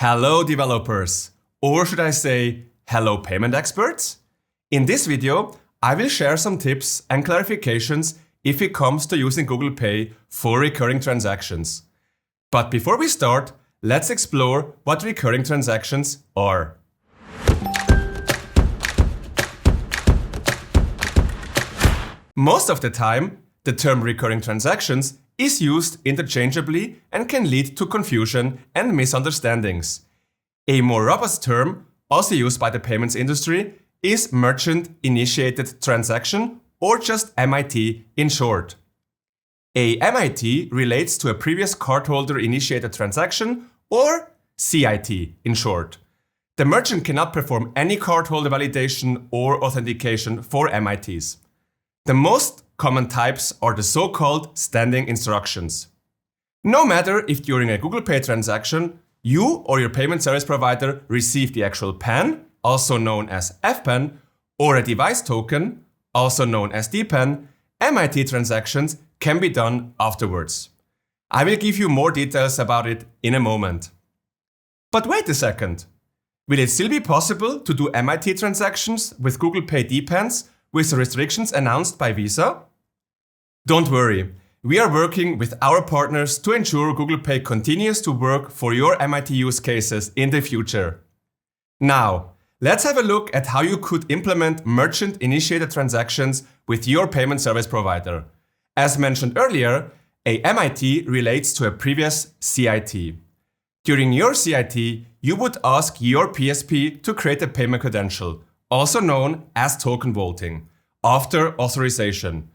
Hello developers, or should I say, hello payment experts? In this video, I will share some tips and clarifications if it comes to using Google Pay for recurring transactions. But before we start, let's explore what recurring transactions are. Most of the time, the term recurring transactions is used interchangeably and can lead to confusion and misunderstandings. A more robust term, also used by the payments industry, is merchant-initiated transaction, or just MIT in short. A MIT relates to a previous cardholder-initiated transaction, or CIT in short. The merchant cannot perform any cardholder validation or authentication for MITs. The most common types are the so-called standing instructions. No matter if during a Google Pay transaction, you or your payment service provider receive the actual PAN, also known as FPAN, or a device token, also known as DPAN, MIT transactions can be done afterwards. I will give you more details about it in a moment. But wait a second. Will it still be possible to do MIT transactions with Google Pay DPANs with the restrictions announced by Visa? Don't worry, we are working with our partners to ensure Google Pay continues to work for your MIT use cases in the future. Now, let's have a look at how you could implement merchant-initiated transactions with your payment service provider. As mentioned earlier, a MIT relates to a previous CIT. During your CIT, you would ask your PSP to create a payment credential, also known as token vaulting, after authorization.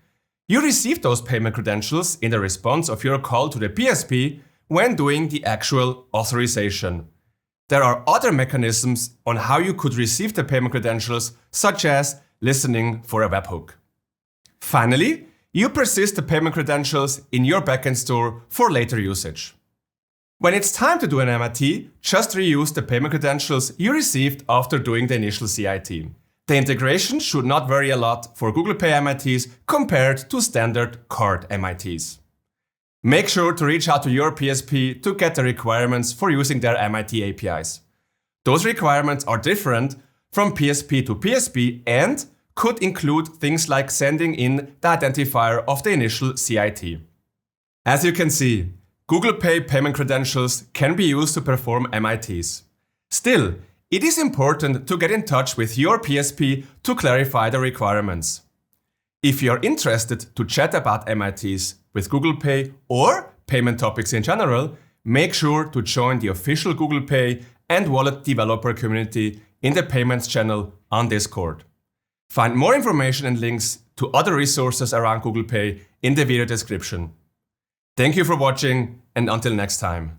You receive those payment credentials in the response of your call to the PSP when doing the actual authorization. There are other mechanisms on how you could receive the payment credentials, such as listening for a webhook. Finally, you persist the payment credentials in your backend store for later usage. When it's time to do an MIT, just reuse the payment credentials you received after doing the initial CIT. The integration should not vary a lot for Google Pay MITs compared to standard card MITs. Make sure to reach out to your PSP to get the requirements for using their MIT APIs. Those requirements are different from PSP to PSP and could include things like sending in the identifier of the initial CIT. As you can see, Google Pay payment credentials can be used to perform MITs. Still, it is important to get in touch with your PSP to clarify the requirements. If you're interested to chat about MITs with Google Pay or payment topics in general, make sure to join the official Google Pay and wallet developer community in the payments channel on Discord. Find more information and links to other resources around Google Pay in the video description. Thank you for watching, and until next time.